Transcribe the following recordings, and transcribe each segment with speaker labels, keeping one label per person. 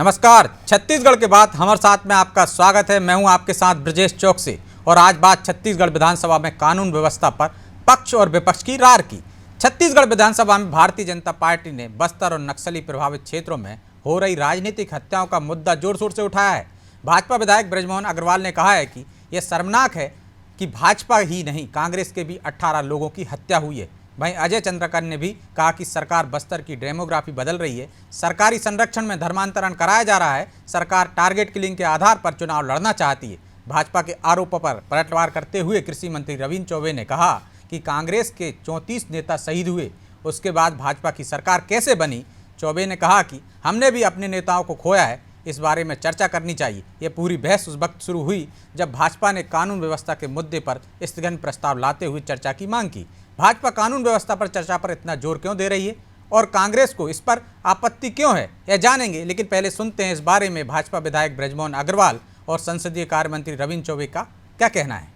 Speaker 1: नमस्कार। छत्तीसगढ़ के बाद हमारे साथ में आपका स्वागत है। मैं हूं आपके साथ ब्रजेश चौकसी और आज बात छत्तीसगढ़ विधानसभा में कानून व्यवस्था पर पक्ष और विपक्ष की रार की। छत्तीसगढ़ विधानसभा में भारतीय जनता पार्टी ने बस्तर और नक्सली प्रभावित क्षेत्रों में हो रही राजनीतिक हत्याओं का मुद्दा जोर शोर से उठाया है। भाजपा विधायक बृजमोहन अग्रवाल ने कहा है कि यह शर्मनाक है कि भाजपा ही नहीं कांग्रेस के भी 18 लोगों की हत्या हुई है। वहीं अजय चंद्रकर ने भी कहा कि सरकार बस्तर की डेमोग्राफी बदल रही है, सरकारी संरक्षण में धर्मांतरण कराया जा रहा है, सरकार टारगेट किलिंग के आधार पर चुनाव लड़ना चाहती है। भाजपा के आरोपों पर पलटवार करते हुए कृषि मंत्री रविंद्र चौबे ने कहा कि कांग्रेस के 34 नेता शहीद हुए, उसके बाद भाजपा की सरकार कैसे बनी। चौबे ने कहा कि हमने भी अपने नेताओं को खोया है, इस बारे में चर्चा करनी चाहिए। ये पूरी बहस उस वक्त शुरू हुई जब भाजपा ने कानून व्यवस्था के मुद्दे पर स्थगन प्रस्ताव लाते हुए चर्चा की मांग की। भाजपा कानून व्यवस्था पर चर्चा पर इतना जोर क्यों दे रही है और कांग्रेस को इस पर आपत्ति क्यों है, यह जानेंगे। लेकिन पहले सुनते हैं इस बारे में भाजपा विधायक बृजमोहन अग्रवाल और संसदीय कार्य मंत्री रविंद्र चौबे का क्या कहना है।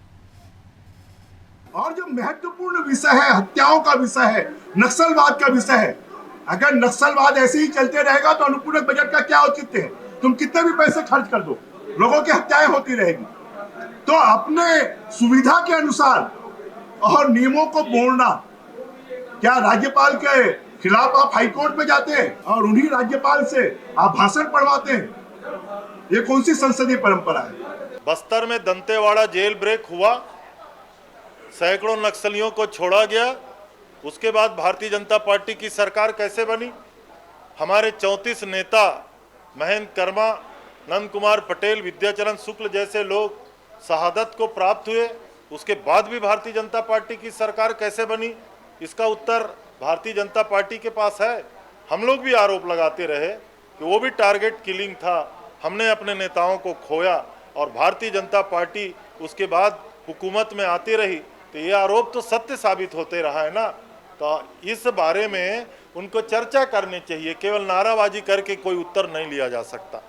Speaker 2: और जो महत्वपूर्ण विषय है, हत्याओं का विषय है, नक्सलवाद का विषय है। अगर नक्सलवाद ऐसे ही चलते रहेगा तो अनुपूरक बजट का क्या औचित्य है। तुम कितने भी पैसे खर्च कर दो, लोगों की हत्याएं होती रहेगी। तो अपने सुविधा के अनुसार और नियमों को मोड़ना, क्या राज्यपाल के खिलाफ आप हाईकोर्ट में जाते हैं और उन्हीं राज्यपाल से आप भाषण पढ़वाते हैं? ये कौन सी संसदीय परंपरा है।
Speaker 3: बस्तर में दंतेवाड़ा जेल ब्रेक हुआ, सैकड़ों नक्सलियों को छोड़ा गया, उसके बाद भारतीय जनता पार्टी की सरकार कैसे बनी। हमारे 34 नेता महेंद्र कर्मा, नंद कुमार पटेल, विद्याचरण शुक्ल जैसे लोग शहादत को प्राप्त हुए, उसके बाद भी भारतीय जनता पार्टी की सरकार कैसे बनी। इसका उत्तर भारतीय जनता पार्टी के पास है। हम लोग भी आरोप लगाते रहे कि वो भी टारगेट किलिंग था, हमने अपने नेताओं को खोया और भारतीय जनता पार्टी उसके बाद हुकूमत में आती रही, तो ये आरोप तो सत्य साबित होते रहा है ना। तो इस बारे में उनको चर्चा करनी चाहिए, केवल नाराबाजी करके कोई उत्तर नहीं लिया जा सकता।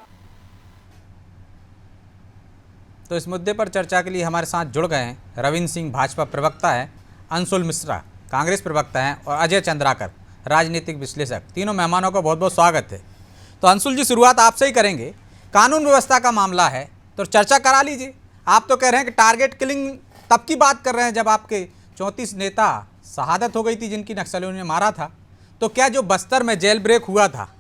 Speaker 1: तो इस मुद्दे पर चर्चा के लिए हमारे साथ जुड़ गए हैं रविंद्र सिंह भाजपा प्रवक्ता है, अंशुल मिश्रा कांग्रेस प्रवक्ता हैं और अजय चंद्राकर राजनीतिक विश्लेषक। तीनों मेहमानों का बहुत बहुत स्वागत है। तो अंशुल जी, शुरुआत आपसे ही करेंगे। कानून व्यवस्था का मामला है तो चर्चा करा लीजिए। आप तो कह रहे हैं कि टारगेट किलिंग तब की बात कर रहे हैं जब आपके 34 नेता शहादत हो गई थी जिनकी नक्सलियों ने मारा था। तो क्या जो बस्तर में जेल ब्रेक हुआ था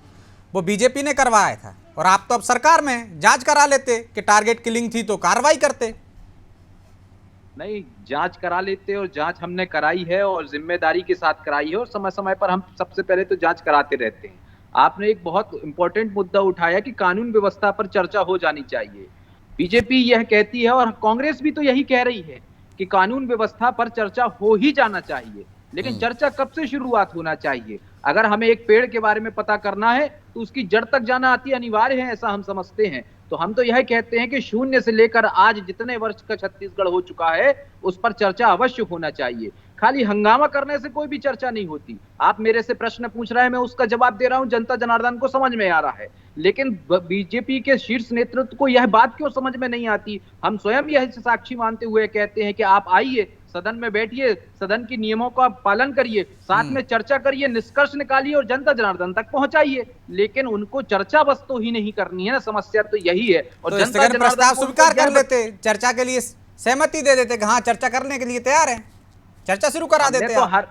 Speaker 1: वो बीजेपी ने करवाया था और आप तो अब सरकार में जांच करा लेते कि टारगेट किलिंग थी तो कार्रवाई करते।
Speaker 4: नहीं, जांच करा लेते और जांच हमने कराई है और जिम्मेदारी के साथ कराई है और समय समय पर हम सबसे पहले तो जांच कराते रहते हैं। आपने एक बहुत इंपॉर्टेंट मुद्दा उठाया कि कानून व्यवस्था पर चर्चा हो जानी चाहिए। बीजेपी यह कहती है और कांग्रेस भी तो यही कह रही है कि कानून व्यवस्था पर चर्चा हो ही जाना चाहिए, लेकिन चर्चा कब से शुरुआत होना चाहिए। अगर हमें एक पेड़ के बारे में पता करना है तो उसकी जड़ तक जाना अति अनिवार्य है, ऐसा हम समझते हैं। तो हम तो यह कहते हैं कि 0 से लेकर आज जितने वर्ष का छत्तीसगढ़ हो चुका है उस पर चर्चा अवश्य होना चाहिए। खाली हंगामा करने से कोई भी चर्चा नहीं होती। आप मेरे से प्रश्न पूछ रहे हैं, मैं उसका जवाब दे रहा हूं, जनता जनार्दन को समझ में आ रहा है। लेकिन बीजेपी के शीर्ष नेतृत्व को यह बात क्यों समझ में नहीं आती। हम स्वयं यह साक्षी मानते हुए कहते हैं कि आप आइए, सदन में बैठिए, सदन की नियमों का पालन करिए, साथ में चर्चा करिए, निष्कर्ष निकालिए और जनता जनार्दन तक पहुंचाइए। लेकिन उनको चर्चा बस तो ही नहीं करनी है ना, समस्या तो यही है। और
Speaker 1: तो
Speaker 4: जनता
Speaker 1: प्रस्ताव स्वीकार कर लेते, चर्चा के लिए सहमति दे देते कि हाँ चर्चा करने के लिए तैयार है, चर्चा शुरू करा देते।
Speaker 4: तो हर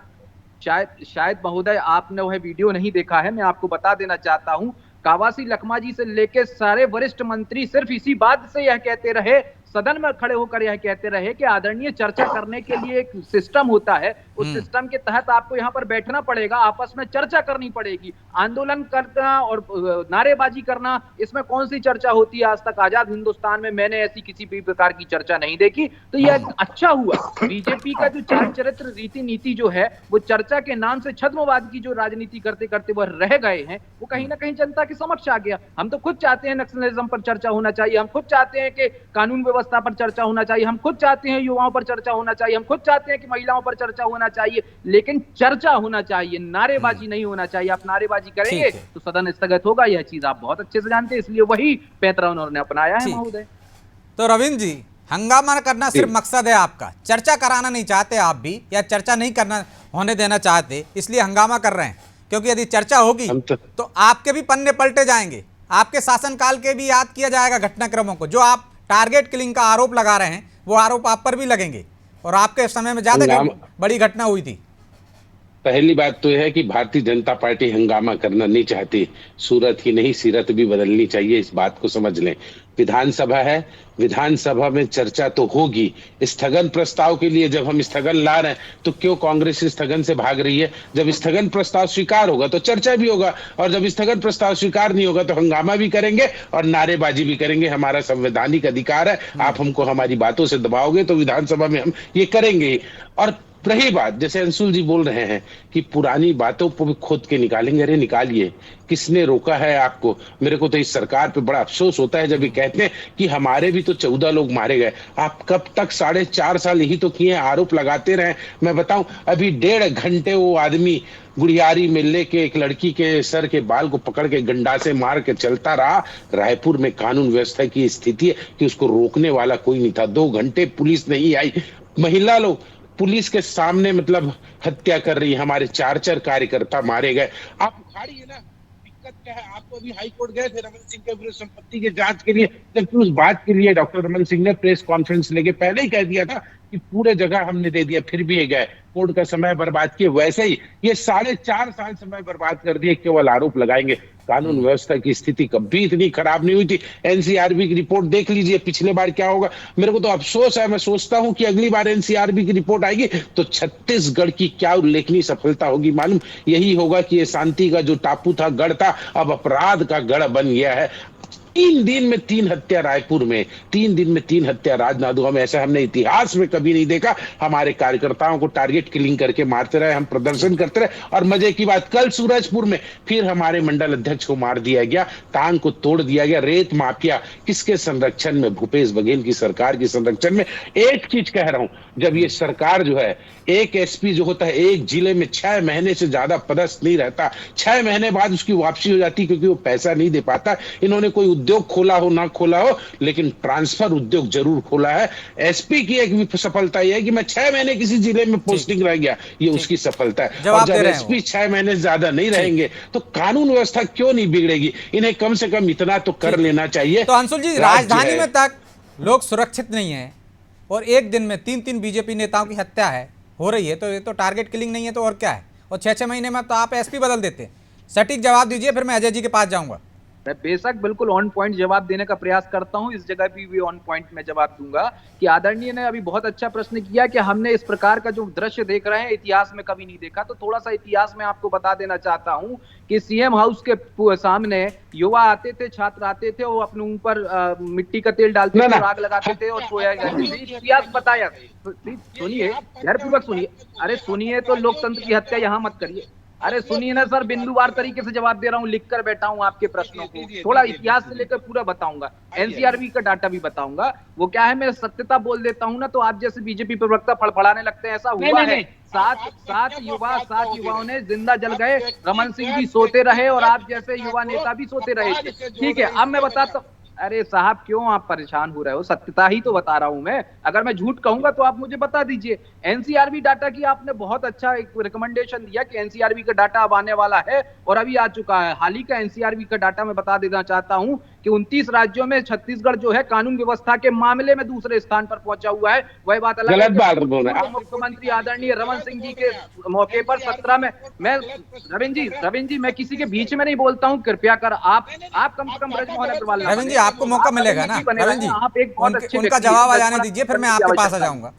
Speaker 4: शायद महोदय आपने वह वीडियो नहीं देखा है, मैं आपको बता देना चाहता हूं। कावासी लखमा जी से लेकर सारे वरिष्ठ मंत्री सिर्फ इसी बात से यह कहते रहे, सदन में खड़े होकर यह कहते रहे कि आदरणीय चर्चा करने के लिए एक सिस्टम होता है, उस सिस्टम के तहत आपको यहाँ पर बैठना पड़ेगा, आपस में चर्चा करनी पड़ेगी। आंदोलन करना और नारेबाजी करना, इसमें कौन सी चर्चा होती है। आज तक आजाद हिंदुस्तान में मैंने ऐसी किसी भी प्रकार की चर्चा नहीं देखी। तो यह अच्छा हुआ, बीजेपी का जो चाल चरित्र रीति नीति जो है वो चर्चा के नाम से छद्मवाद की जो राजनीति करते करते वह रह गए हैं, वो कहीं ना कहीं जनता के समक्ष आ गया। हम तो खुद चाहते हैं नक्सलिज्म पर चर्चा होना चाहिए, हम खुद चाहते हैं कि कानून व्यवस्था पर चर्चा होना चाहिए, हम खुद चाहते हैं युवाओं पर चर्चा होना चाहिए, हम खुद चाहते हैं कि महिलाओं पर चर्चा होना चाहिए, लेकिन चर्चा होना चाहिए, नारेबाजी नहीं होना चाहिए। आप नारेबाजी करेंगे तो सदन स्थगित होगा, यह चीज आप बहुत अच्छे से जानते हैं, इसलिए वही पैंतरा उन्होंने अपनाया है महोदय।
Speaker 1: तो रविंद्र जी, हंगामा करना सिर्फ मकसद है आपका, चर्चा कराना नहीं चाहते आप भी, या चर्चा नहीं करना होने देना चाहते इसलिए हंगामा कर रहे हैं? क्योंकि यदि चर्चा होगी तो आपके भी पन्ने पलटे जाएंगे, आपके शासनकाल के भी याद किया जाएगा घटनाक्रमों को। जो आप टारगेट किलिंग का आरोप लगा रहे हैं वो आरोप आप पर भी लगेंगे, और आपके समय में ज्यादा बड़ी घटना हुई थी।
Speaker 5: पहली बात तो यह है कि भारतीय जनता पार्टी हंगामा करना नहीं चाहती। सूरत ही नहीं सीरत भी बदलनी चाहिए, इस बात को समझ लें। विधानसभा है, विधानसभा में चर्चा तो होगी। स्थगन प्रस्ताव के लिए जब हम स्थगन ला रहे हैं तो क्यों कांग्रेस स्थगन से भाग रही है? जब स्थगन प्रस्ताव स्वीकार होगा तो चर्चा भी होगा, और जब स्थगन प्रस्ताव स्वीकार नहीं होगा तो हंगामा भी करेंगे और नारेबाजी भी करेंगे। हमारा संवैधानिक अधिकार है, आप हमको हमारी बातों से दबाओगे तो विधानसभा में हम ये करेंगे। और रही बात, जैसे अंशुल जी बोल रहे हैं कि पुरानी बातों को भी खोद के निकालेंगे, अरे निकालिए, किसने रोका है आपको? मेरे को तो इस सरकार पे बड़ा अफसोस होता है जब ये कहते हैं कि हमारे भी तो 14 लोग मारे गए। आप कब तक 4.5 साल यही तो किए, आरोप लगाते रहे। मैं बताऊं, अभी 1.5 घंटे वो आदमी गुड़ियारी में लेके एक लड़की के सर के बाल को पकड़ के गंडा से मार के चलता रहा। रायपुर में कानून व्यवस्था की स्थिति है कि उसको रोकने वाला कोई नहीं था। 2 घंटे पुलिस नहीं आई। महिला लोग पुलिस के सामने मतलब हत्या कर रही है। हमारे 4 कार्यकर्ता मारे गए। आप उखाड़िए ना, दिक्कत क्या है? आप तो अभी हाई कोर्ट गए थे रमन सिंह के विरुद्ध संपत्ति के जांच के लिए, जबकि उस बात के लिए डॉक्टर रमन सिंह ने प्रेस कॉन्फ्रेंस लेके पहले ही कह दिया था कि पूरे जगह हमने दे दिया, फिर भी ये गए, कोर्ट का समय बर्बाद किए। वैसे ही ये 4.5 साल समय बर्बाद कर दिए, केवल आरोप लगाएंगे। कानून व्यवस्था की स्थिति कभी इतनी खराब नहीं हुई थी। एनसीआरबी की रिपोर्ट देख लीजिए, पिछले बार क्या होगा। मेरे को तो अफसोस है, मैं सोचता हूं कि अगली बार एनसीआरबी की रिपोर्ट आएगी तो छत्तीसगढ़ की क्या उल्लेखनीय सफलता होगी मालूम? यही होगा कि ये शांति का जो टापू था, गढ़ था, अब अपराध का गढ़ बन गया है। 3 दिन में 3 हत्या रायपुर में, 3 दिन में 3 हत्या राजनांदगांव में। ऐसा हमने इतिहास में कभी नहीं देखा। हमारे कार्यकर्ताओं को टारगेट किलिंग करके मारते रहे, हम प्रदर्शन करते रहे। और मजे की बात, कल सूरजपुर में फिर हमारे मंडल अध्यक्ष को मार दिया गया, टांग को तोड़ दिया गया। रेत माफिया किसके संरक्षण में? भूपेश बघेल की सरकार की संरक्षण में। एक चीज कह रहा हूं, जब ये सरकार जो है, एक एसपी जो होता है एक जिले में 6 महीने से ज्यादा पदस्थ नहीं रहता, 6 महीने बाद उसकी वापसी हो जाती क्योंकि वो पैसा नहीं दे पाता। इन्होंने कोई उद्योग खोला हो ना खोला हो, लेकिन ट्रांसफर उद्योग जरूर खोला है। एसपी की एक सफलता यह है कि मैं 6 महीने किसी जिले में पोस्टिंग रह गया, ये उसकी सफलता है। और जब एसपी 6 महीने से ज्यादा नहीं रहेंगे तो कानून व्यवस्था क्यों नहीं बिगड़ेगी? इन्हें कम से कम इतना तो कर लेना चाहिए।
Speaker 1: तो अंशुल जी, राजधानी में तक लोग सुरक्षित नहीं है और एक दिन में 3 बीजेपी नेताओं की हत्या हो रही है, तो ये तो टारगेट किलिंग नहीं है तो और क्या है? और 6 महीने में तो आप एसपी बदल देते हैं। सटीक जवाब दीजिए, फिर मैं अजय जी के पास जाऊंगा।
Speaker 4: मैं बेशक बिल्कुल ऑन पॉइंट जवाब देने का प्रयास करता हूं। इस जगह भी ऑन पॉइंट में जवाब दूंगा कि आदरणीय ने अभी बहुत अच्छा प्रश्न किया कि हमने इस प्रकार का जो दृश्य देख रहे हैं इतिहास में कभी नहीं देखा। तो थोड़ा सा इतिहास में आपको बता देना चाहता हूं कि सीएम हाउस के सामने युवा आते थे, छात्र आते थे, वो अपने ऊपर मिट्टी का तेल डालते थे, आग लगाते थे और सोया जाते थे। इतिहास बताया। सुनिए, धैर्यपूर्वक सुनिए। अरे सुनिए तो लोकतंत्र की हत्या यहां मत करिए। अरे सुनिए ना सर, बिंदुवार तरीके से जवाब दे रहा हूँ, लिख कर बैठा हूँ आपके प्रश्नों को। थोड़ा इतिहास से लेकर पूरा बताऊंगा, एनसीआरबी का डाटा भी बताऊंगा। वो क्या है, मैं सत्यता बोल देता हूँ ना तो आप जैसे बीजेपी प्रवक्ता फड़फड़ाने लगते हैं। ऐसा हुआ है, 7 युवाओं ने जिंदा जल गए। रमन सिंह भी सोते रहे और आप जैसे युवा नेता भी सोते रहे थे। ठीक है, अब मैं बताता हूँ। अरे साहब, क्यों आप परेशान हो रहे हो? सत्यता ही तो बता रहा हूं मैं। अगर मैं झूठ कहूंगा तो आप मुझे बता दीजिए। एनसीआरबी डाटा की आपने बहुत अच्छा एक रिकमेंडेशन दिया कि एनसीआरबी का डाटा अब आने वाला है और अभी आ चुका है। हाल ही का एनसीआरबी का डाटा मैं बता देना चाहता हूं कि 29 राज्यों में छत्तीसगढ़ जो है कानून व्यवस्था के मामले में दूसरे स्थान पर पहुंचा हुआ है। वही बात अलग है। मुख्यमंत्री आदरणीय रमन सिंह जी के मौके पर 17 में मैं रविंद्र जी मैं किसी के बीच में नहीं बोलता हूं, कृपया कर आप कम से कम ब्रजमोहन अग्रवाल,
Speaker 1: रविंद्र जी आपको मौका मिलेगा ना। रविंद्र जी,
Speaker 4: आप एक बहुत अच्छे
Speaker 1: उनका जवाब आ जाने दीजिए, फिर मैं आपके पास आ जाऊंगा।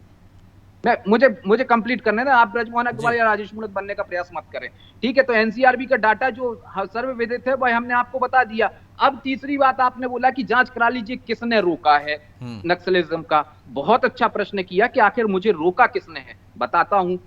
Speaker 4: मुझे कंप्लीट करने दें। आप ब्रजमोहन अग्रवाल या राजेश मूणत बनने का प्रयास मत करें, ठीक है? तो एनसीआरबी का डाटा जो सर्वविदित है वह हमने आपको बता दिया। अब तीसरी बात आपने बोला कि जांच करा लीजिए, किसने रोका है नक्सलिज्म का। बहुत अच्छा प्रश्न किया कि आखिर मुझे रोका किसने है, बताता हूं।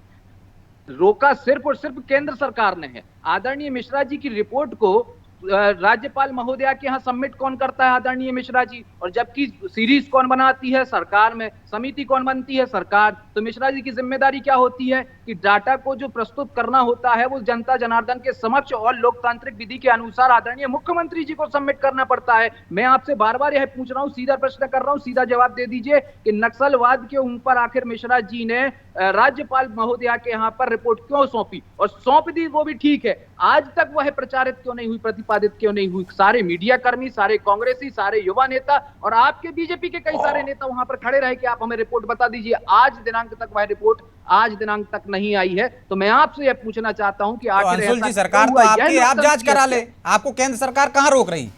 Speaker 4: रोका सिर्फ और सिर्फ केंद्र सरकार ने है। आदरणीय मिश्रा जी की रिपोर्ट को राज्यपाल महोदया के यहाँ सबमिट कौन करता है? आदरणीय मिश्रा जी। और जबकि सीरीज कौन बनाती है? सरकार में। समिति कौन बनती है? सरकार। तो तो मिश्रा जी की जिम्मेदारी क्या होती है कि डाटा को जो प्रस्तुत करना होता है वो जनता जनार्दन के समक्ष और लोकतांत्रिक विधि के अनुसार आदरणीय मुख्यमंत्री जी को सबमिट करना पड़ता है। मैं आपसे बार बार यह पूछ रहा हूं, सीधा प्रश्न कर रहा हूं, सीधा जवाब दे दीजिए कि नक्सलवाद के ऊपर आखिर मिश्रा जी ने राज्यपाल महोदया के यहाँ पर रिपोर्ट क्यों सौंपी, और सौंप दी वो भी ठीक है, आज तक वह प्रचारित क्यों नहीं हुई, प्रतिपादित क्यों नहीं हुई? सारे मीडिया कर्मी, सारे कांग्रेसी, सारे युवा नेता और आपके बीजेपी के कई सारे नेता वहां पर खड़े रहे कि आप हमें रिपोर्ट बता दीजिए। आज दिनांक तक वह रिपोर्ट आज दिनांक तक नहीं आई है। तो मैं आपसे यह पूछना चाहता हूं कि आखिर
Speaker 1: अंशुल जी, सरकार तो आपकी, आप जांच करा ले, आपको केंद्र सरकार कहां रोक रही?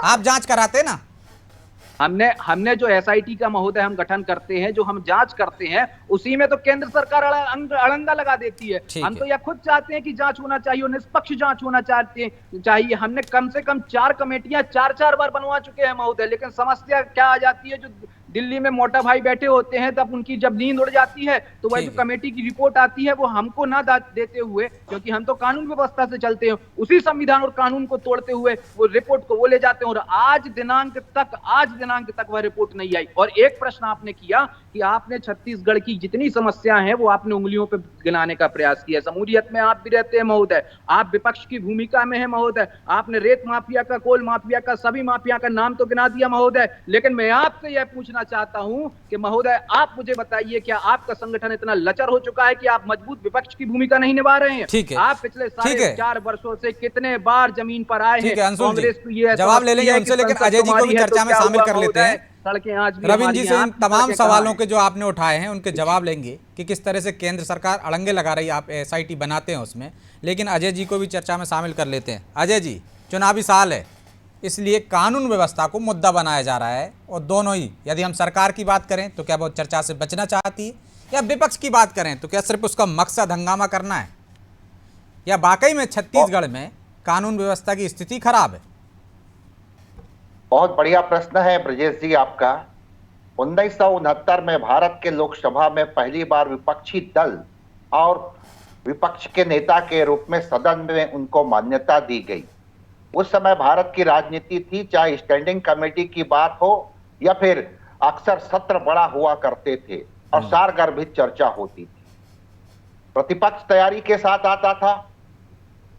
Speaker 1: आप जांच कराते ना।
Speaker 4: हमने जो एसआईटी का महोदय हम गठन करते हैं, जो हम जांच करते हैं, उसी में तो केंद्र सरकार अड़ंगा लगा देती है। हम तो यह खुद चाहते हैं कि जांच होना चाहिए और निष्पक्ष जांच होना चाहिए। हमने कम से कम 4 कमेटियां 4-4 बार बनवा चुके हैं महोदय, लेकिन समस्या क्या आ जाती है, जो दिल्ली में मोटा भाई बैठे होते हैं, तब उनकी जब नींद उड़ जाती है तो वह जो कमेटी की रिपोर्ट आती है वो हमको ना देते हुए, क्योंकि हम तो कानून व्यवस्था से चलते हैं, उसी संविधान और कानून को तोड़ते हुए वो रिपोर्ट को वो ले जाते हैं, और आज दिनांक तक वह रिपोर्ट नहीं आई। और एक प्रश्न आपने किया कि आपने छत्तीसगढ़ की जितनी समस्याएं हैं वो आपने उंगलियों पे गिनाने का प्रयास किया। समूलियत में आप भी रहते हैं महोदय, आप विपक्ष की भूमिका में है महोदय, आपने रेत माफिया का, कोल माफिया का, सभी माफिया का नाम तो गिना दिया महोदय। लेकिन मैं आपसे यह पूछना चाहता हूं कि महोदय आप मुझे बताइए, क्या आपका संगठन इतना लचर हो चुका है कि आप मजबूत विपक्ष की भूमिका नहीं निभा रहे हैं?
Speaker 1: ठीक है,
Speaker 4: आप पिछले 4.5 वर्षों से कितने बार जमीन पर आए हैं?
Speaker 1: कांग्रेस को ये जवाब ले लेंगे उनसे, लेकिन अजय जी को भी चर्चा में शामिल कर लेते हैं।
Speaker 4: सड़कें आज भी
Speaker 1: रविंद्र जी से इन तमाम सवालों के जो आपने उठाए हैं उनके जवाब लेंगे कि किस तरह से केंद्र सरकार अड़ंगे लगा रही है, आप एसआईटी बनाते हैं उसमें, लेकिन अजय जी को भी चर्चा में शामिल कर लेते हैं। अजय जी, चुनावी साल है, इसलिए कानून व्यवस्था को मुद्दा बनाया जा रहा है, और दोनों ही, यदि हम सरकार की बात करें तो क्या वो चर्चा से बचना चाहती है, या विपक्ष की बात करें तो क्या सिर्फ उसका मकसद हंगामा करना है, या वाकई में छत्तीसगढ़ में कानून व्यवस्था की स्थिति खराब है?
Speaker 6: बहुत बढ़िया प्रश्न है ब्रजेश जी आपका। 1969 में भारत के लोकसभा में पहली बार विपक्षी दल और विपक्ष के नेता के रूप में सदन में उनको मान्यता दी गई। उस समय भारत की राजनीति थी, चाहे स्टैंडिंग कमेटी की बात हो या फिर अक्सर सत्र बड़ा हुआ करते थे और सारगर्भित चर्चा होती थी। प्रतिपक्ष तैयारी के साथ आता था,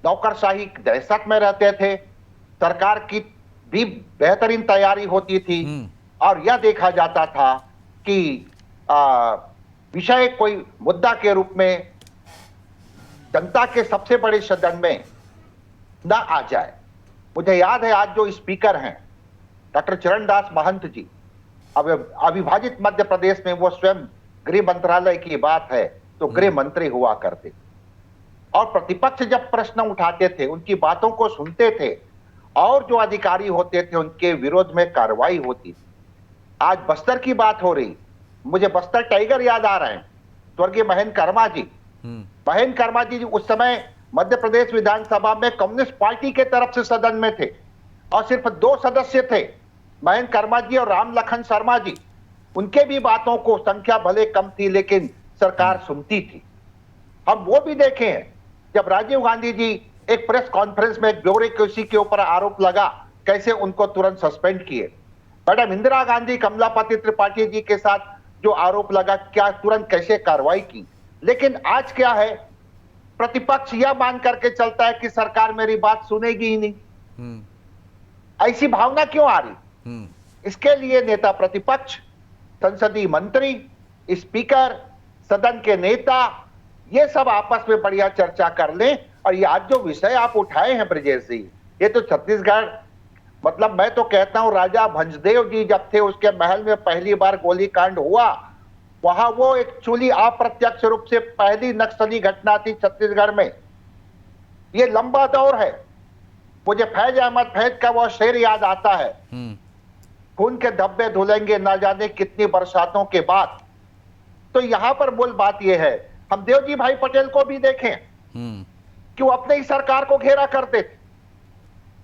Speaker 6: नौकरशाही दहशत में रहते थे, सरकार की भी बेहतरीन तैयारी होती थी, और यह देखा जाता था कि विषय कोई मुद्दा के रूप में जनता के सबसे बड़े सदन में न आ जाए। मुझे याद है आज जो स्पीकर हैं डॉक्टर चरणदास महंत जी, अब अविभाजित मध्य प्रदेश में वो स्वयं गृह मंत्रालय की बात है तो गृह मंत्री हुआ करते, और प्रतिपक्ष जब प्रश्न उठाते थे उनकी बातों को सुनते थे, और जो अधिकारी होते थे उनके विरोध में कार्रवाई होती थी। आज बस्तर की बात हो रही, मुझे बस्तर टाइगर याद आ रहे हैं, स्वर्गीय महेंद्र कर्मा जी। महेंद्र कर्मा जी उस समय मध्य प्रदेश विधानसभा में कम्युनिस्ट पार्टी के तरफ से सदन में थे, और सिर्फ 2 सदस्य थे, महेंद्र कर्मा जी और राम लखन शर्मा जी। उनके भी बातों को, संख्या भले कम थी लेकिन सरकार सुनती थी। हम वो भी देखे हैं जब राजीव गांधी जी एक प्रेस कॉन्फ्रेंस में एक ब्यूरोक्रेसी के ऊपर आरोप लगा, कैसे उनको तुरंत सस्पेंड किए। मैडम इंदिरा गांधी कमलापति त्रिपाठी जी के साथ जो आरोप लगा, क्या तुरंत कैसे कार्रवाई की। लेकिन आज क्या है, प्रतिपक्ष यह मान करके चलता है कि सरकार मेरी बात सुनेगी ही नहीं। ऐसी भावना क्यों आ रही? इसके लिए नेता प्रतिपक्ष, संसदीय मंत्री, स्पीकर, सदन के नेता, ये सब आपस में बढ़िया चर्चा कर लें। और ये आज जो विषय आप उठाए हैं ब्रजेश जी, ये तो छत्तीसगढ़, मतलब मैं तो कहता हूं राजा भंजदेव जी जब थे उसके महल में पहली बार गोलीकांड हुआ, वहां वो एक्चुअली अप्रत्यक्ष रूप से पहली नक्सली घटना थी छत्तीसगढ़ में। ये लंबा दौर है। मुझे फैज अहमद फैज का वो शेर याद आता है, खून के धब्बे धुलेंगे ना जाने कितनी बरसातों के बाद। तो यहां पर मूल बात यह है, हम देवजी भाई पटेल को भी देखें कि वो अपने ही सरकार को घेरा करते थे।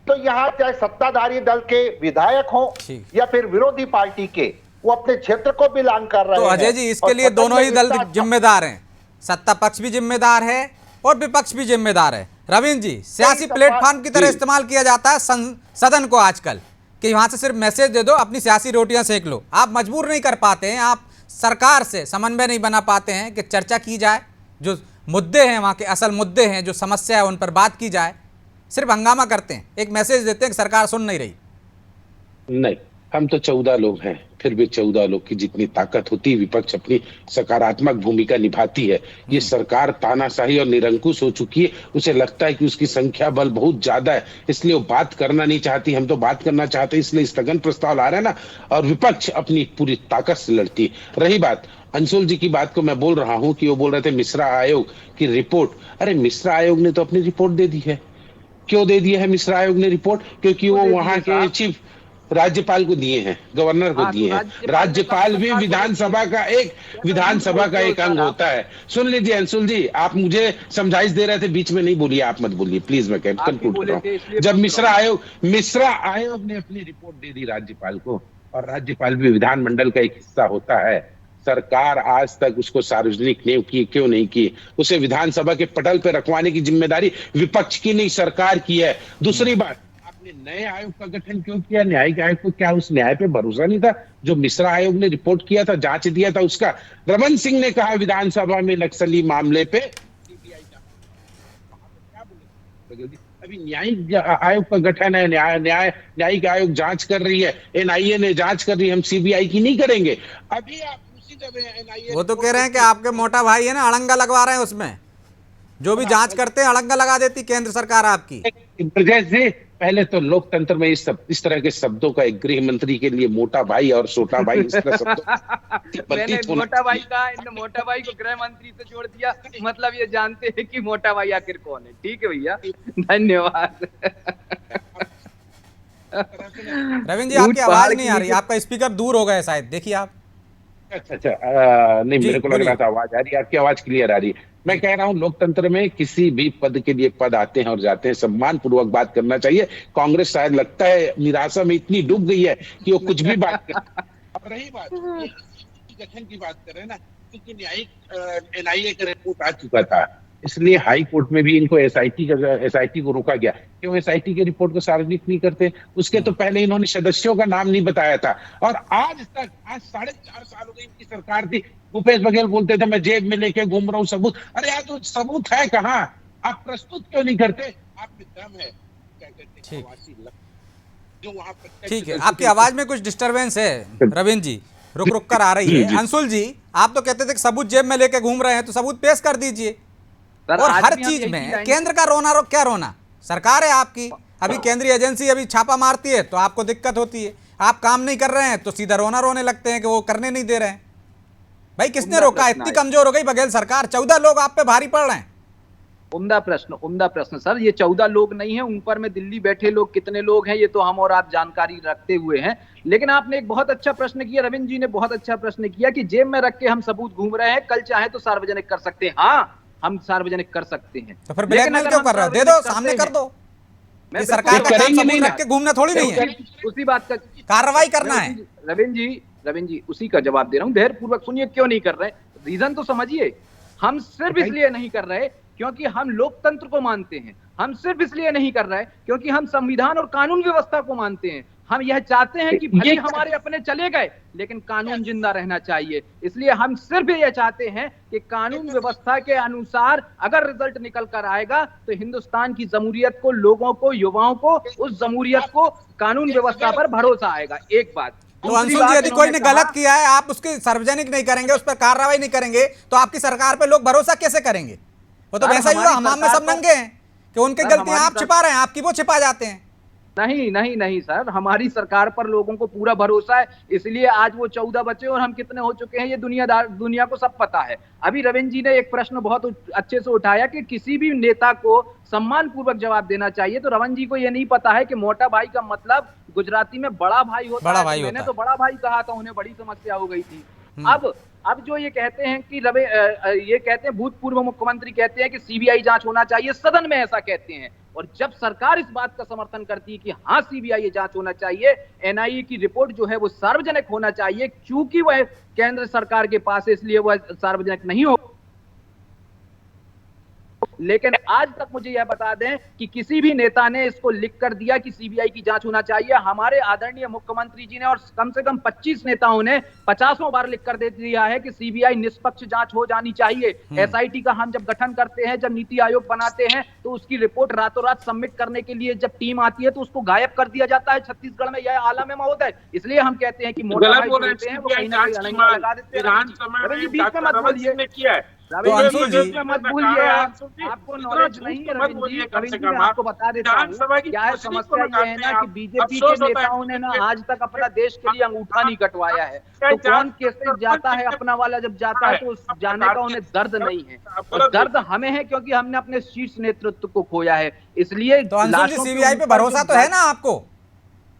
Speaker 6: तो यहां चाहे सत्ताधारी दल के विधायक हो या फिर विरोधी पार्टी के, वो अपने क्षेत्र को बिलोंग कर रहे हैं।
Speaker 1: तो अजय जी, इसके लिए दोनों ही दल जिम्मेदार हैं, सत्ता पक्ष भी जिम्मेदार है और विपक्ष भी जिम्मेदार है। रविंद्र जी, सियासी प्लेटफॉर्म की तरह इस्तेमाल किया जाता है सदन को आजकल, कि वहां से सिर्फ मैसेज दे दो, अपनी सियासी रोटियां सेक लो। आप मजबूर नहीं कर पाते हैं, आप सरकार से समन्वय नहीं बना पाते हैं कि चर्चा की जाए, जो मुद्दे हैं वहाँ के असल मुद्दे हैं, जो समस्या है उन पर बात की जाए। सिर्फ हंगामा करते हैं, एक मैसेज देते हैं कि सरकार सुन नहीं रही।
Speaker 5: नहीं, हम तो 14 लोग हैं, फिर भी 14 लोग की जितनी ताकत होती है विपक्ष अपनी सकारात्मक भूमिका निभाती है। ये सरकार तानाशाही और निरंकुश हो चुकी है, उसे लगता है कि उसकी संख्या बल बहुत ज्यादा है, इसलिए वो बात करना नहीं चाहती। हम तो बात करना चाहते हैं, इसलिए स्थगन प्रस्ताव ला रहे हैं ना, और विपक्ष अपनी पूरी ताकत से लड़ती है। रही बात अंशुल जी की बात को, मैं बोल रहा हूं कि वो बोल रहे थे मिश्रा आयोग की रिपोर्ट। अरे मिश्रा आयोग ने तो अपनी रिपोर्ट दे दी है। क्यों दे दिया है मिश्रा आयोग ने रिपोर्ट? क्योंकि वो वहां के चीफ राज्यपाल को दिए हैं, गवर्नर को दिए हैं। राज्यपाल भी विधानसभा का एक अंग होता है। सुन लीजिए अंशुल जी, आप मुझे समझाइश दे रहे थे, बीच में नहीं बोलिए, आप मत बोलिए प्लीज, मैं कंक्लूड कर रहा हूँ। जब मिश्रा आयोग ने अपनी रिपोर्ट दे दी राज्यपाल को, और राज्यपाल भी विधानमंडल का एक हिस्सा होता है, सरकार आज तक उसको सार्वजनिक क्यों नहीं की? उसे विधानसभा के पटल पर रखवाने की जिम्मेदारी विपक्ष की नहीं, सरकार की है। दूसरी बात, आपने नए आयोग का गठन क्यों किया? न्यायिक आयोग को क्या उस न्याय पे भरोसा नहीं था जो मिश्रा आयोग ने रिपोर्ट किया था, जांच दिया था उसका? रमन सिंह ने कहा विधानसभा में नक्सली मामले पे सीबीआई का, क्या बोले? अभी न्यायिक आयोग का गठन है, न्यायिक आयोग जांच कर रही है, एनआईए ने जांच कर रही है, हम सीबीआई की नहीं करेंगे। अभी आप उसी जगह एनआईए,
Speaker 1: वो तो कह रहे हैं कि आपके मोटा भाई है ना, अड़ंगा लगवा रहे हैं उसमें, जो भी जांच करते हैं अड़ंगा लगा देती केंद्र सरकार आपकी।
Speaker 5: ब्रजेश जी, पहले तो लोकतंत्र में इस तरह के शब्दों का एक गृह मंत्री के लिए मोटा भाई और छोटा भाई इस तरह शब्दों
Speaker 4: मैंने मोटा भाई कहा, इन मोटा भाई को गृह मंत्री से जोड़ दिया, मतलब ये जानते हैं कि मोटा भाई आखिर कौन है। ठीक है भैया, धन्यवाद।
Speaker 1: रविंद्र जी, आपकी आवाज नहीं आ रही, आपका स्पीकर दूर हो गया शायद, देखिए आप।
Speaker 5: अच्छा, नहीं मेरे को लग रहा था आवाज आ रही है, आपकी आवाज क्लियर आ रही है। मैं कह रहा हूं लोकतंत्र में किसी भी पद के लिए पद आते हैं और जाते हैं, सम्मान पूर्वक बात करना चाहिए। कांग्रेस शायद लगता है निराशा में इतनी डूब गई है कि वो कुछ भी बात कर। और रही बात गठन की बात कर रहे हैं ना, क्योंकि न्यायिक एनआईए का रिपोर्ट आ चुका था, इसलिए हाई कोर्ट में भी इनको एसआईटी को रोका गया। क्यों एसआईटी की रिपोर्ट को सार्वजनिक नहीं करते? उसके तो पहले इन्होंने सदस्यों का नाम नहीं बताया था, और आज 4.5 साल हो गए इनकी सरकार थी। भूपेश बघेल बोलते थे मैं जेब में लेके घूम रहा हूँ सबूत। अरे यार तो सबूत है कहाँ? आप प्रस्तुत क्यों नहीं करते? आप में दम है, क्या कहते हैं, जो वहां पर।
Speaker 1: ठीक है, आपकी आवाज में कुछ डिस्टरबेंस है रविंद्र जी, रुक कर आ रही है। अंशुल जी, आप तो कहते थे कि सबूत जेब में लेके घूम रहे हैं, तो सबूत पेश कर दीजिए। और हर चीज में केंद्र का क्या रोना? सरकार है आपकी, अभी केंद्रीय एजेंसी अभी छापा मारती है तो आपको दिक्कत होती है, आप काम नहीं कर रहे हैं तो सीधा रोने लगते हैं कि वो करने नहीं दे रहे हैं। भाई किसने रोका? इतनी कमजोर हो गई बघेल सरकार, 14 लोग आप पे भारी पड़ रहे हैं।
Speaker 4: उम्दा प्रश्न सर, ये 14 लोग नहीं है, ऊपर में दिल्ली बैठे लोग कितने लोग हैं ये तो हम और आप जानकारी रखते हुए हैं। लेकिन आपने एक बहुत अच्छा प्रश्न किया, रविंद्र जी ने बहुत अच्छा प्रश्न किया कि जेब में रख के हम सबूत घूम रहे हैं, कल चाहे तो सार्वजनिक कर सकते हैं। हाँ, हम सार्वजनिक कर सकते हैं,
Speaker 1: तो फिर ब्लैकमेल क्यों कर रहे हो? दे दो, सामने कर दो। ये सरकार का काम सबूत रख के घूमना थोड़ी नहीं है,
Speaker 4: उसी बात का
Speaker 1: कार्रवाई करना है।
Speaker 4: रविंद्र जी उसी का जवाब दे रहा हूं, धैर्य पूर्वक सुनिए। क्यों नहीं कर रहे? रीजन तो समझिए। हम सिर्फ इसलिए नहीं कर रहे क्योंकि हम लोकतंत्र को मानते हैं, हम सिर्फ इसलिए नहीं कर रहे क्योंकि हम संविधान और कानून व्यवस्था को मानते हैं। हम यह चाहते हैं कि भले हमारे अपने चले गए लेकिन कानून जिंदा रहना चाहिए। इसलिए हम सिर्फ यह चाहते हैं कि कानून व्यवस्था के अनुसार अगर रिजल्ट निकल कर आएगा तो हिंदुस्तान की जमहूरियत को, लोगों को, युवाओं को, उस जमहूरियत को, कानून व्यवस्था पर भरोसा आएगा। एक बात।
Speaker 1: तो अंशुल जी, यदि कोई ने गलत किया है, आप उसकी सार्वजनिक नहीं करेंगे, उस पर कार्रवाई नहीं करेंगे, तो आपकी सरकार पे लोग भरोसा कैसे करेंगे? वो तो वैसा ही हुआ, हम में सब नंगे हैं कि उनकी गलतियां आप छिपा रहे हैं, आपकी वो छिपा जाते हैं।
Speaker 4: नहीं सर, हमारी सरकार पर लोगों को पूरा भरोसा है, इसलिए आज वो 14 बचे और हम कितने हो चुके हैं ये दुनिया को सब पता है। अभी रविंद्र जी ने एक प्रश्न बहुत अच्छे से उठाया कि किसी भी नेता को सम्मान पूर्वक जवाब देना चाहिए, तो रविंद्र जी को ये नहीं पता है कि मोटा भाई का मतलब गुजराती में बड़ा भाई होता है। मैंने तो बड़ा भाई कहा था, उन्हें बड़ी समस्या हो गई थी। अब जो ये कहते हैं कि ये कहते हैं, भूतपूर्व मुख्यमंत्री कहते हैं कि सीबीआई जांच होना चाहिए, सदन में ऐसा कहते हैं, और जब सरकार इस बात का समर्थन करती है कि हाँ सीबीआई जांच होना चाहिए, एनआईए की रिपोर्ट जो है वो सार्वजनिक होना चाहिए, क्योंकि वह केंद्र सरकार के पास है इसलिए वह सार्वजनिक नहीं हो लेकिन आज तक मुझे यह बता दें कि किसी भी नेता ने इसको लिख कर दिया कि सीबीआई की जांच होना चाहिए। हमारे आदरणीय मुख्यमंत्री जी ने और कम से कम 25 नेताओं ने 50 बार लिख कर दे दिया है कि सीबीआई निष्पक्ष जांच हो जानी चाहिए। एसआईटी का हम जब गठन करते हैं, जब नीति आयोग बनाते हैं, तो उसकी रिपोर्ट रातों रात सबमिट करने के लिए जब टीम आती है तो उसको गायब कर दिया जाता है। छत्तीसगढ़ में यह आलम है महोदय। इसलिए हम कहते हैं कि मोटा भाई बोलते हैं वो कहीं ना कहीं अड़ंगा लगा देते हैं। रवि जी बीच में मत बोलिए,
Speaker 1: अंशुल जी
Speaker 4: मत भूलिए, आपको नॉलेज नहीं है। रविंद्र जी मैं आपको बता देता हूँ क्या है समस्या। ये है ना कि बीजेपी के नेताओं ने ना आज तक अपना देश के लिए अंगूठा नहीं कटवाया है। तो कौन कैसे जाता है, अपना वाला जब जाता है तो उस जाने का उन्हें दर्द नहीं है। और दर्द हमें है क्योंकि हमने अपने शीर्ष नेतृत्व को खोया है। इसलिए
Speaker 1: तो अंशुल जी सीबीआई पे भरोसा तो है ना आपको?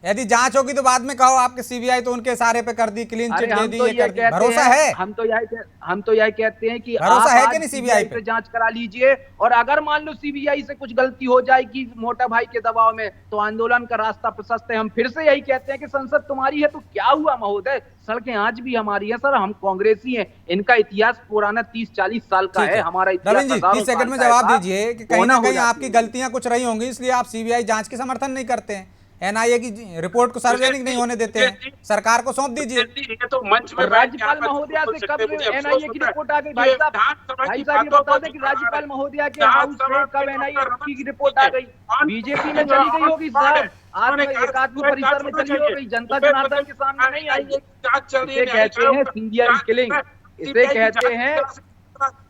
Speaker 1: यदि जांच होगी तो बाद में कहो आपके सीबीआई तो उनके सारे पे कर दी, क्लीन चिट दे दी, ये कर दी। भरोसा है?
Speaker 4: हम तो यही कहते हैं कि
Speaker 1: भरोसा है
Speaker 4: आप
Speaker 1: कि नहीं सीबीआई पे?
Speaker 4: जांच करा लीजिए, और अगर मान लो सीबीआई से कुछ गलती हो जाएगी मोटा भाई के दबाव में तो आंदोलन का रास्ता प्रशस्त है। हम फिर से यही कहते हैं कि संसद तुम्हारी है तो क्या हुआ महोदय, सड़कें आज भी हमारी है। सर हम कांग्रेसी हैं, इनका इतिहास पुराना 30-40 साल का है, हमारा इतिहास।
Speaker 1: रविंद्र जी 30 सेकंड में जवाब दीजिए कि कहीं ना कहीं आपकी गलतियां कुछ रही होंगी, इसलिए आप सीबीआई जांच की समर्थन नहीं करते हैं, एनआईए की रिपोर्ट को सार्वजनिक नहीं होने देते हैं, सरकार को सौंप दीजिए।
Speaker 5: तो मंच में
Speaker 4: राज्यपाल महोदया से कब एनआईए की रिपोर्ट आ गई? भाई साहब ये बता दें कि राज्यपाल महोदया के हाउस से कब एनआईए की रिपोर्ट आ गई? बीजेपी में चली गई होगी साहब, एकात्म परिसर में चली होगी, जनता जनार्दन के सामने नहीं आई। इसे कहते हैं सीरियल किलिंग, इसे कहते हैं।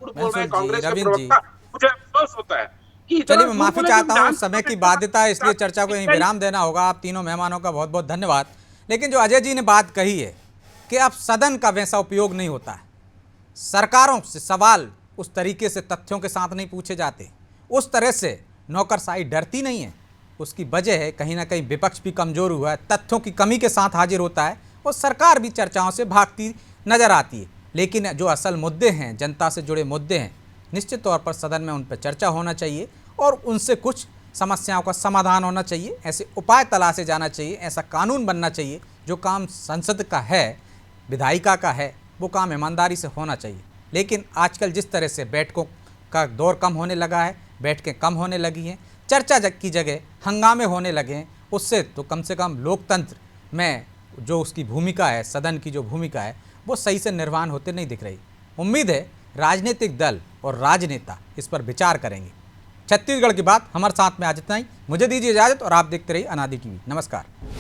Speaker 1: रविंद्र जी मुझे अफसोस होता है। चलिए मैं माफी चाहता हूं, समय की बाध्यता है इसलिए चर्चा को यहीं विराम देना होगा। आप तीनों मेहमानों का बहुत बहुत धन्यवाद। लेकिन जो अजय जी ने बात कही है कि अब सदन का वैसा उपयोग नहीं होता है, सरकारों से सवाल उस तरीके से तथ्यों के साथ नहीं पूछे जाते, उस तरह से नौकरशाही डरती नहीं है, उसकी वजह है कहीं ना कहीं विपक्ष भी कमज़ोर हुआ है, तथ्यों की कमी के साथ हाजिर होता है और सरकार भी चर्चाओं से भागती नजर आती है। लेकिन जो असल मुद्दे हैं, जनता से जुड़े मुद्दे हैं, निश्चित तौर पर सदन में उन पर चर्चा होना चाहिए और उनसे कुछ समस्याओं का समाधान होना चाहिए, ऐसे उपाय तलाशे जाना चाहिए, ऐसा कानून बनना चाहिए। जो काम संसद का है, विधायिका का है, वो काम ईमानदारी से होना चाहिए। लेकिन आजकल जिस तरह से बैठकों का दौर कम होने लगा है, बैठकें कम होने लगी हैं, चर्चा की जगह हंगामे होने लगे हैं, उससे तो कम से कम लोकतंत्र में जो उसकी भूमिका है, सदन की जो भूमिका है, वो सही से निर्वहन होते नहीं दिख रही। उम्मीद है राजनीतिक दल और राजनेता इस पर विचार करेंगे। छत्तीसगढ़ की बात हमारे साथ में आज इतना ही। मुझे दीजिए इजाज़त और आप देखते रहिए अनादि टीवी। नमस्कार।